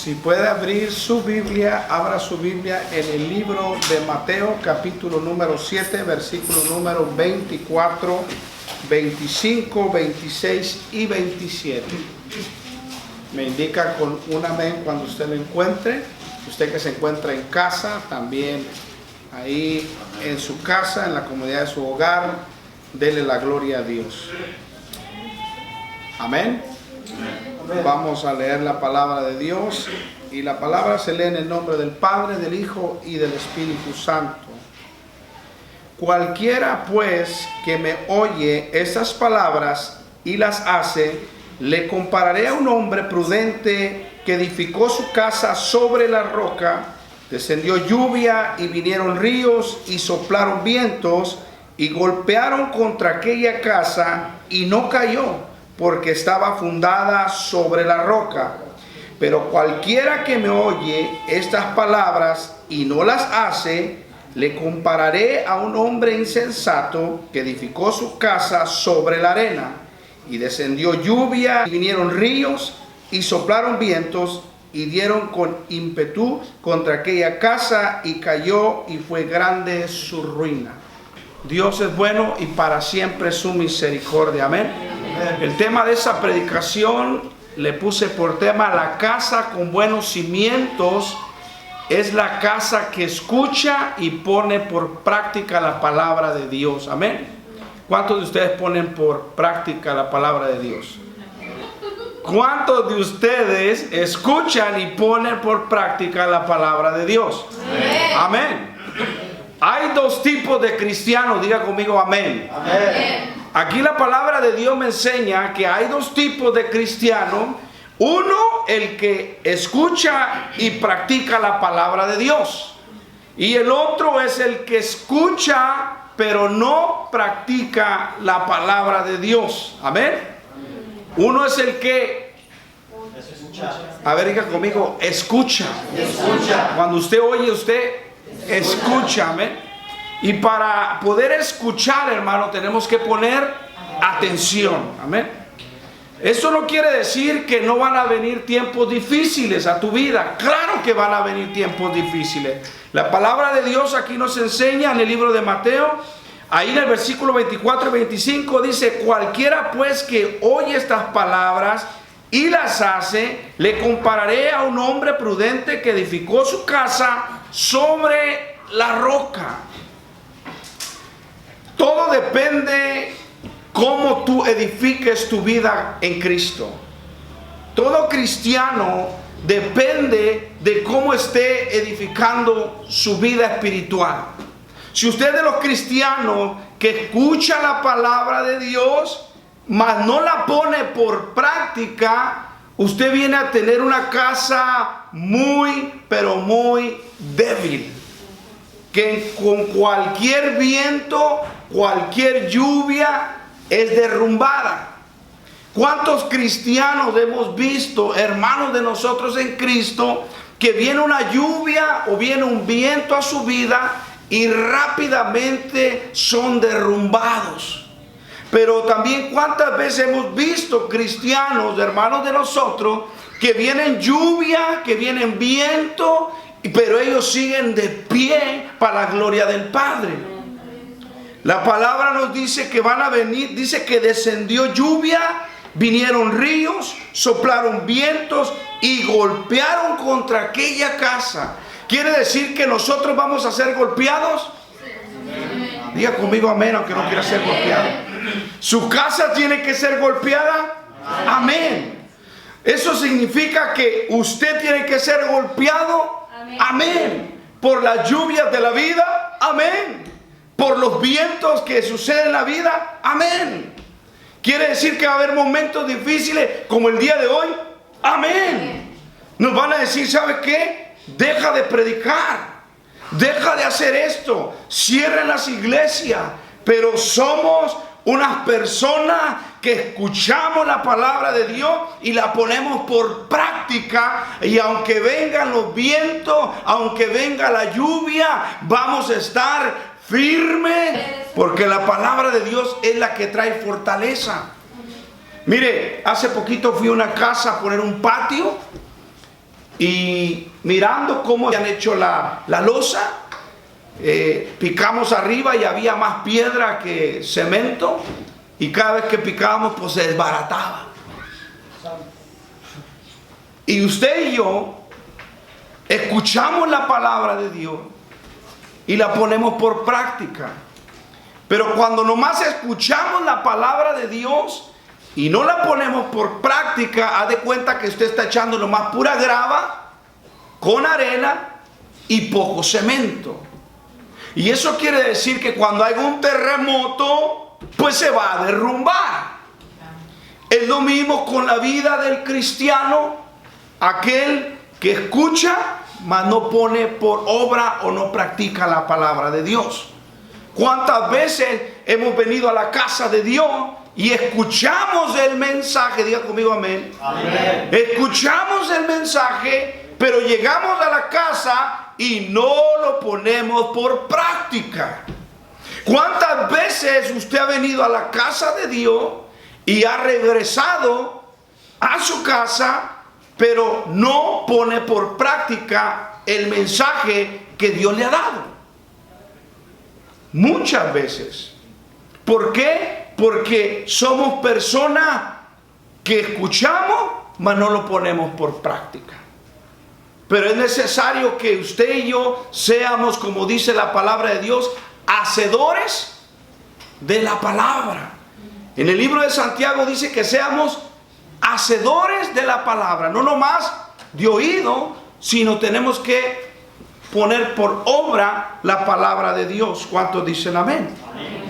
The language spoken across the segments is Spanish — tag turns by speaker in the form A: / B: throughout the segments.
A: Si puede abrir su Biblia, abra su Biblia en el libro de Mateo, capítulo número 7, versículo número 24, 25, 26 y 27. Me indica con un amén cuando usted lo encuentre. Usted que se encuentra en casa, también ahí en su casa, en la comodidad de su hogar, dele la gloria a Dios. Amén. Vamos a leer la palabra de Dios, y la palabra se lee en el nombre del Padre, del Hijo y del Espíritu Santo. Cualquiera pues que me oye estas palabras y las hace, le compararé a un hombre prudente que edificó su casa sobre la roca. Descendió lluvia y vinieron ríos y soplaron vientos y golpearon contra aquella casa, y no cayó, porque estaba fundada sobre la roca. Pero cualquiera que me oye estas palabras y no las hace, le compararé a un hombre insensato que edificó su casa sobre la arena. Y descendió lluvia y vinieron ríos y soplaron vientos y dieron con ímpetu contra aquella casa, y cayó, y fue grande su ruina. Dios es bueno y para siempre su misericordia. Amén. El tema de esa predicación le puse por tema: la casa con buenos cimientos es la casa que escucha y pone por práctica la palabra de Dios. Amén. ¿Cuántos de ustedes ponen por práctica la palabra de Dios? ¿Cuántos de ustedes escuchan y ponen por práctica la palabra de Dios? Amén. Hay dos tipos de cristianos, diga conmigo amén. Amén. Aquí la palabra de Dios me enseña que hay dos tipos de cristianos. Uno, el que escucha y practica la palabra de Dios. Y el otro es el que escucha pero no practica la palabra de Dios. Amén. Uno es el que, a ver, diga conmigo, escucha. Cuando usted oye, usted escucha. Amén. Y para poder escuchar, hermano, tenemos que poner atención. Amén. Eso no quiere decir que no van a venir tiempos difíciles a tu vida. Claro que van a venir tiempos difíciles. La palabra de Dios aquí nos enseña en el libro de Mateo, ahí en el versículo 24 y 25, dice: cualquiera pues que oye estas palabras y las hace, le compararé a un hombre prudente que edificó su casa sobre la roca. Todo depende cómo tú edifiques tu vida en Cristo. Todo cristiano depende de cómo esté edificando su vida espiritual. Si usted es de los cristianos que escucha la palabra de Dios, mas no la pone por práctica, usted viene a tener una casa muy, pero muy débil, que con cualquier viento, cualquier lluvia es derrumbada. ¿Cuántos cristianos hemos visto, hermanos de nosotros en Cristo, que viene una lluvia o viene un viento a su vida y rápidamente son derrumbados? Pero también cuántas veces hemos visto cristianos, hermanos de nosotros, que vienen lluvia, que vienen viento, pero ellos siguen de pie para la gloria del Padre. La palabra nos dice que van a venir, dice que descendió lluvia, vinieron ríos, soplaron vientos y golpearon contra aquella casa. ¿Quiere decir que nosotros vamos a ser golpeados? Diga conmigo amén, aunque no quiera ser golpeado. ¿Su casa tiene que ser golpeada? Amén. Eso significa que usted tiene que ser golpeado. Amén. Por las lluvias de la vida. Amén. Por los vientos que suceden en la vida. Amén. Quiere decir que va a haber momentos difíciles como el día de hoy. Amén. Nos van a decir, ¿sabe qué? Deja de predicar. Deja de hacer esto. Cierren las iglesias. Pero somos unas personas que escuchamos la palabra de Dios y la ponemos por práctica, y aunque vengan los vientos, aunque venga la lluvia, vamos a estar firmes, porque la palabra de Dios es la que trae fortaleza. Mire, hace poquito fui a una casa a poner un patio y mirando cómo han hecho la losa, picamos arriba y había más piedra que cemento, y cada vez que picábamos pues se desbarataba. Y usted y yo escuchamos la palabra de Dios y la ponemos por práctica. Pero cuando nomás escuchamos la palabra de Dios y no la ponemos por práctica, haz de cuenta que usted está echando nomás pura grava con arena y poco cemento. Y eso quiere decir que cuando hay un terremoto, pues se va a derrumbar. Es lo mismo con la vida del cristiano, aquel que escucha, mas no pone por obra o no practica la palabra de Dios. ¿Cuántas veces hemos venido a la casa de Dios y escuchamos el mensaje? Diga conmigo amén. Amén. Escuchamos el mensaje, pero llegamos a la casa y no lo ponemos por práctica. ¿Cuántas veces usted ha venido a la casa de Dios y ha regresado a su casa, pero no pone por práctica el mensaje que Dios le ha dado? Muchas veces. ¿Por qué? Porque somos personas que escuchamos, mas no lo ponemos por práctica. Pero es necesario que usted y yo seamos, como dice la palabra de Dios, hacedores de la palabra. En el libro de Santiago dice que seamos hacedores de la palabra, no nomás de oído, sino tenemos que poner por obra la palabra de Dios. ¿Cuántos dicen amén? Amén.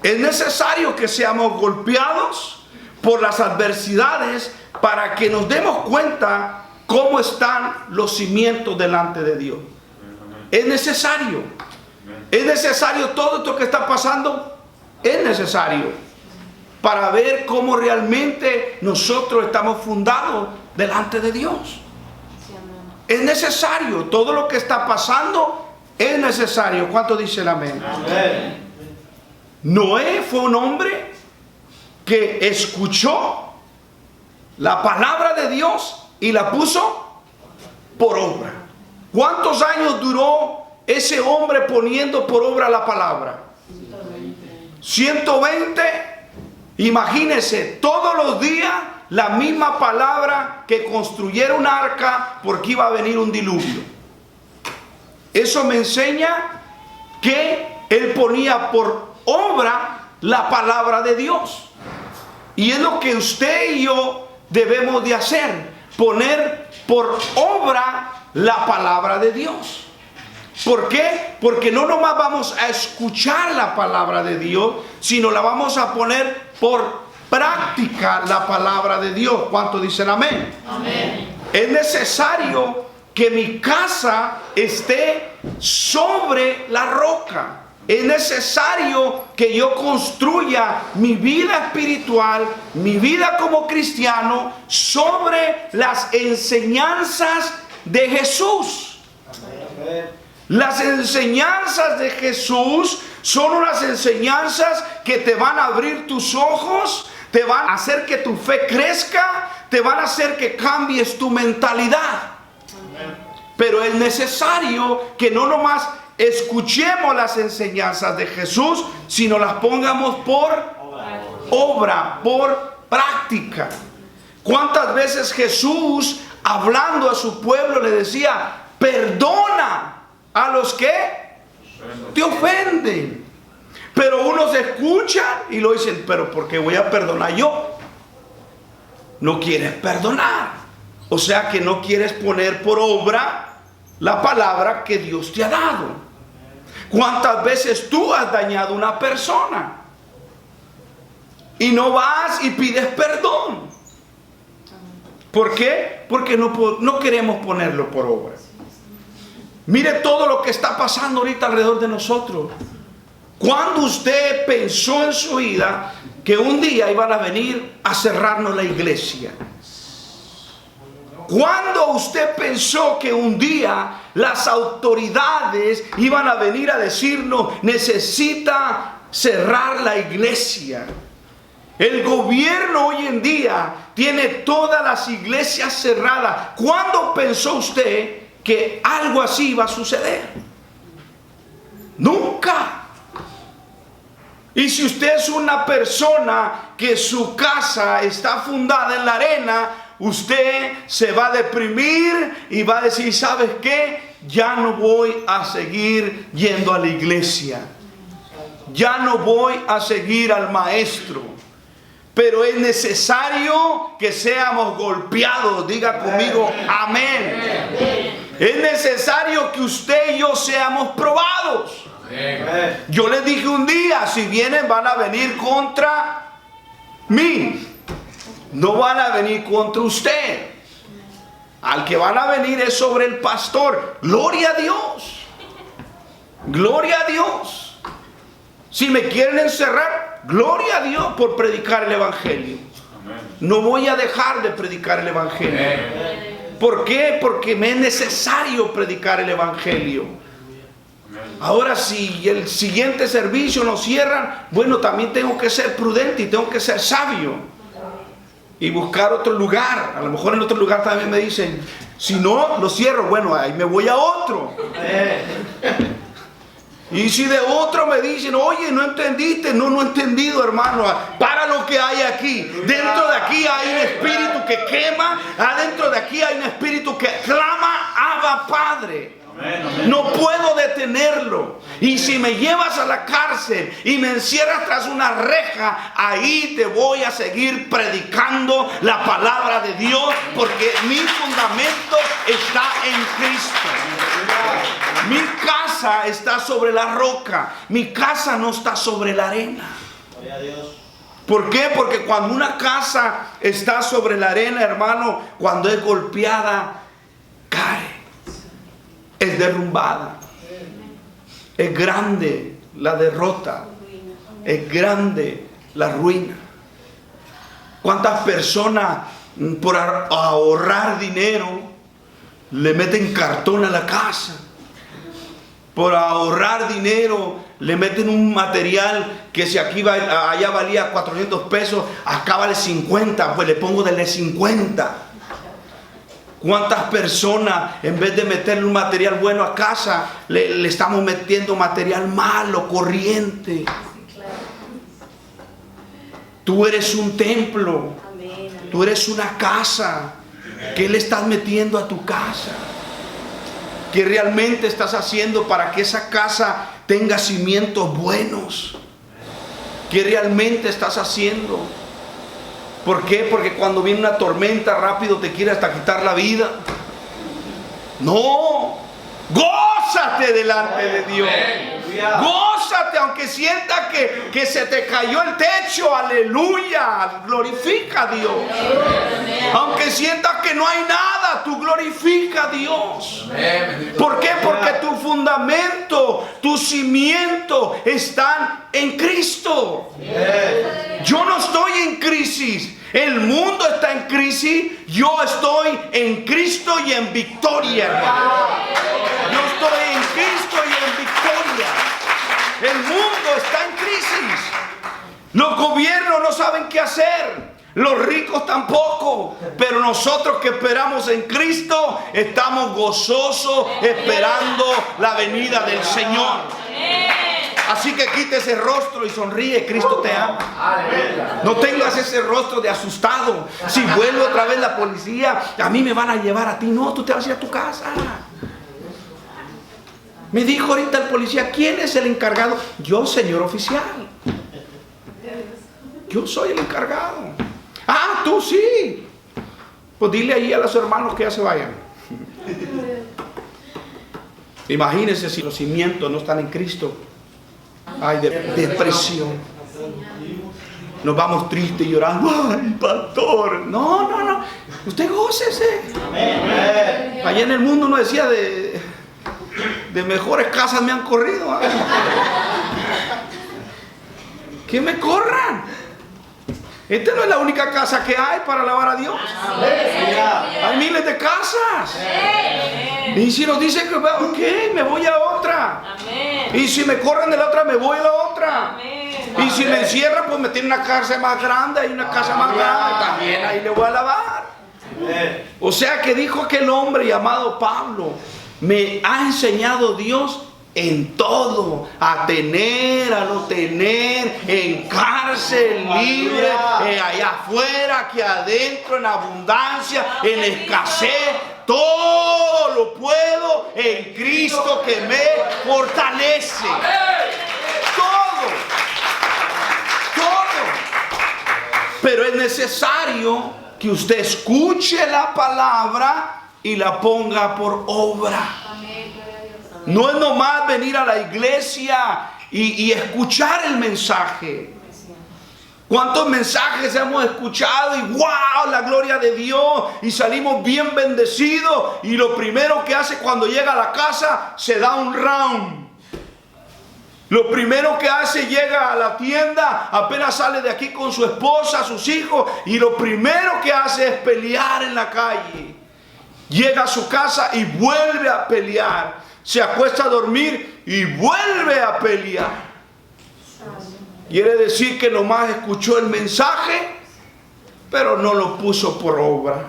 A: Es necesario que seamos golpeados por las adversidades para que nos demos cuenta cómo están los cimientos delante de Dios. Es necesario. Es necesario todo esto que está pasando. Es necesario para ver cómo realmente nosotros estamos fundados delante de Dios. Es necesario, todo lo que está pasando es necesario. ¿Cuánto dicen amén? Amén. Noé fue un hombre que escuchó la palabra de Dios y la puso por obra. ¿Cuántos años duró ese hombre poniendo por obra la palabra? 120. Imagínense, todos los días la misma palabra, que construyera un arca porque iba a venir un diluvio. Eso me enseña que él ponía por obra la palabra de Dios. Y es lo que usted y yo debemos de hacer, poner por obra la palabra de Dios. ¿Por qué? Porque no nomás vamos a escuchar la palabra de Dios, sino la vamos a poner por práctica la palabra de Dios. ¿Cuántos dicen amén? Amén. Es necesario que mi casa esté sobre la roca. Es necesario que yo construya mi vida espiritual, mi vida como cristiano, sobre las enseñanzas de Jesús. Amén. Las enseñanzas de Jesús son unas enseñanzas que te van a abrir tus ojos, te van a hacer que tu fe crezca, te van a hacer que cambies tu mentalidad. Pero es necesario que no nomás escuchemos las enseñanzas de Jesús, sino las pongamos por obra, por práctica. ¿Cuántas veces Jesús, hablando a su pueblo, le decía: perdona a los que te ofenden? Pero unos escuchan y lo dicen: pero ¿por qué voy a perdonar yo? No quieres perdonar. O sea que no quieres poner por obra la palabra que Dios te ha dado. ¿Cuántas veces tú has dañado a una persona y no vas y pides perdón? ¿Por qué? Porque no queremos ponerlo por obra. Mire todo lo que está pasando ahorita alrededor de nosotros. ¿Cuándo usted pensó en su vida que un día iban a venir a cerrarnos la iglesia? ¿Cuándo usted pensó que un día las autoridades iban a venir a decirnos: necesita cerrar la iglesia? El gobierno hoy en día tiene todas las iglesias cerradas. ¿Cuándo pensó usted que algo así iba a suceder? Nunca. Y si usted es una persona que su casa está fundada en la arena, usted se va a deprimir y va a decir, ¿sabes qué? Ya no voy a seguir yendo a la iglesia. Ya no voy a seguir al maestro. Pero es necesario que seamos golpeados. Diga conmigo, amén. Es necesario que usted y yo seamos probados. Yo les dije un día, si vienen van a venir contra mí. No van a venir contra usted. Al que van a venir es sobre el pastor. Gloria a Dios. Gloria a Dios. Si me quieren encerrar, gloria a Dios por predicar el evangelio. No voy a dejar de predicar el evangelio. ¿Por qué? Porque me es necesario predicar el evangelio. Ahora, si el siguiente servicio nos cierran, bueno, también tengo que ser prudente y tengo que ser sabio y buscar otro lugar. A lo mejor en otro lugar también me dicen, si no, lo cierro. Bueno, ahí me voy a otro. Y si de otro me dicen, oye, no entendiste. No he entendido, hermano. Para lo que hay aquí. Dentro de aquí hay un espíritu que quema. Adentro de aquí hay un espíritu que clama, Abba, Padre. No puedo detenerlo. Y si me llevas a la cárcel y me encierras tras una reja, ahí te voy a seguir predicando la palabra de Dios, porque mi fundamento está en Cristo. Mi casa está sobre la roca. Mi casa no está sobre la arena. ¿Por qué? Porque cuando una casa está sobre la arena, hermano, cuando es golpeada, cae. Es derrumbada. Es grande la derrota. Es grande la ruina. ¿Cuántas personas por ahorrar dinero le meten cartón a la casa? Por ahorrar dinero le meten un material que si aquí allá valía 400 pesos, acá vale 50, pues le pongo de 50. ¿Cuántas personas, en vez de meterle un material bueno a casa, le estamos metiendo material malo, corriente? Tú eres un templo. Tú eres una casa. ¿Qué le estás metiendo a tu casa? ¿Qué realmente estás haciendo para que esa casa tenga cimientos buenos? ¿Qué realmente estás haciendo? ¿Por qué? Porque cuando viene una tormenta rápido te quiere hasta quitar la vida. No, gózate delante de Dios. Gózate aunque sienta que se te cayó el techo. Aleluya, glorifica a Dios. Aunque sientas que no hay nada, tú glorifica a Dios. ¿Por qué? Porque tu fundamento, tu cimiento están en Cristo. Yo no estoy en crisis. El mundo está en crisis. Yo estoy en Cristo y en victoria, hermano. Yo estoy en Cristo y en victoria. El mundo está en crisis. Los gobiernos no saben qué hacer. Los ricos tampoco. Pero nosotros que esperamos en Cristo estamos gozosos esperando la venida del Señor. Así que quite ese rostro y sonríe. Cristo te ama. No tengas ese rostro de asustado. Si vuelve otra vez la policía, a mí me van a llevar a ti. No, tú te vas a ir a tu casa. Me dijo ahorita el policía, ¿quién es el encargado? Yo, señor oficial. Yo soy el encargado. Ah, tú sí. Pues dile ahí a los hermanos que ya se vayan. Imagínense si los cimientos no están en Cristo. Ay, depresión. Nos vamos tristes y llorando. Ay, pastor. No. Usted gócese. Allá en el mundo no decía de mejores casas me han corrido. Que me corran. Esta no es la única casa que hay para alabar a Dios. Hay miles de casas. Y si nos dicen que, ok, me voy a otra. Y si me corren de la otra, me voy a la otra. Y si me encierra, pues me tiene una cárcel más grande y una casa más grande. También ahí le voy a alabar. O sea que dijo aquel hombre llamado Pablo: me ha enseñado Dios en todo, a tener, a no tener, en cárcel, libre, allá afuera, aquí adentro, en abundancia, en escasez. Todo lo puedo en Cristo que me fortalece. Todo. Pero es necesario que usted escuche la palabra y la ponga por obra. No es nomás venir a la iglesia y escuchar el mensaje. ¿Cuántos mensajes hemos escuchado y wow, la gloria de Dios, y salimos bien bendecidos, y lo primero que hace cuando llega a la casa se da un round? Lo primero que hace, llega a la tienda, apenas sale de aquí con su esposa, sus hijos, y lo primero que hace es pelear en la calle. Llega a su casa y vuelve a pelear. Se acuesta a dormir y vuelve a pelear. Quiere decir que nomás escuchó el mensaje, pero no lo puso por obra.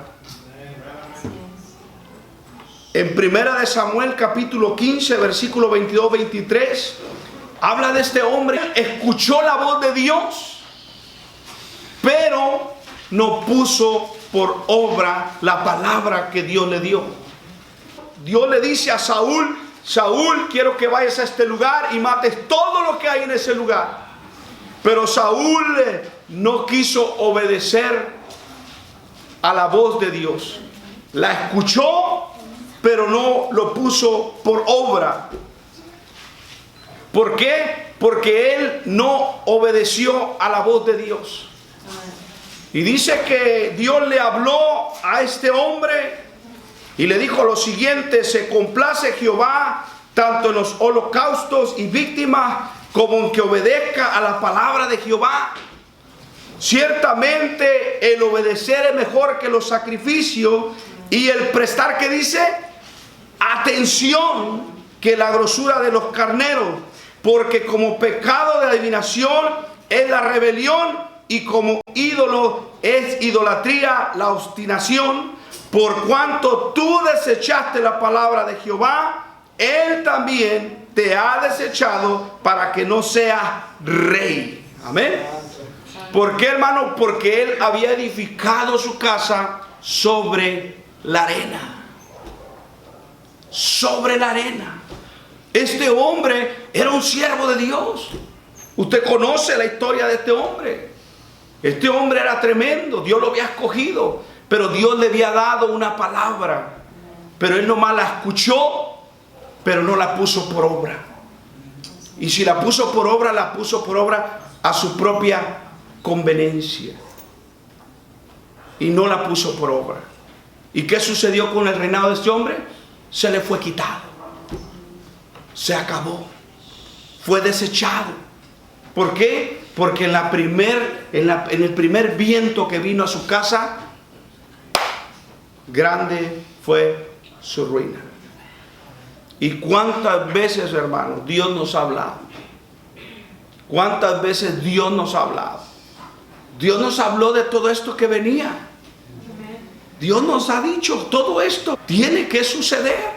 A: En 1 Samuel capítulo 15, versículo 22-23, habla de este hombre. Escuchó la voz de Dios, pero no puso por obra la palabra que Dios le dio. Dios le dice a Saúl: Saúl, quiero que vayas a este lugar y mates todo lo que hay en ese lugar. Pero Saúl no quiso obedecer a la voz de Dios. La escuchó, pero no lo puso por obra. ¿Por qué? Porque él no obedeció a la voz de Dios. Y dice que Dios le habló a este hombre y le dijo lo siguiente: se complace Jehová tanto en los holocaustos y víctimas como en que obedezca a la palabra de Jehová. Ciertamente el obedecer es mejor que los sacrificios, y el prestar, ¿qué dice? Atención, que la grosura de los carneros. Porque como pecado de adivinación es la rebelión, y como ídolo es idolatría la obstinación. Por cuanto tú desechaste la palabra de Jehová, Él también te ha desechado para que no seas rey. Amén. ¿Por qué, hermano? Porque él había edificado su casa sobre la arena. Sobre la arena. Este hombre era un siervo de Dios. Usted conoce la historia de este hombre. Este hombre era tremendo. Dios lo había escogido, pero Dios le había dado una palabra. Pero él nomás la escuchó, pero no la puso por obra. Y si la puso por obra, la puso por obra a su propia conveniencia. Y no la puso por obra. ¿Y qué sucedió con el reinado de este hombre? Se le fue quitado. Se acabó. Fue desechado. ¿Por qué? Porque en el primer viento que vino a su casa, grande fue su ruina. ¿Y cuántas veces, hermanos, Dios nos ha hablado? ¿Cuántas veces Dios nos ha hablado? Dios nos habló de todo esto que venía. Dios nos ha dicho, todo esto tiene que suceder.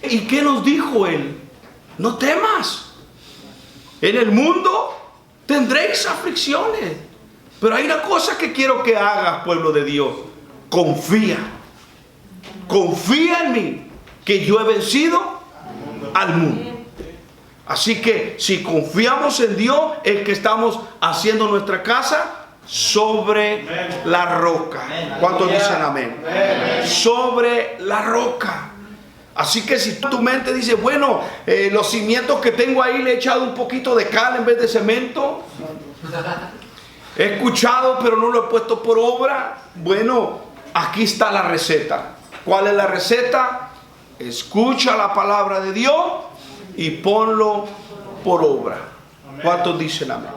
A: ¿Y qué nos dijo Él? No temas. En el mundo tendréis aflicciones. Pero hay una cosa que quiero que hagas, pueblo de Dios. Confía. Confía en mí, que yo he vencido al mundo. Así que si confiamos en Dios, es que estamos haciendo nuestra casa sobre la roca. ¿Cuántos dicen amén? Sobre la roca. Así que si tu mente dice, bueno, los cimientos que tengo ahí le he echado un poquito de cal en vez de cemento, he escuchado pero no lo he puesto por obra. Bueno, aquí está la receta. ¿Cuál es la receta? Escucha la palabra de Dios y ponlo por obra. ¿Cuántos dicen amén?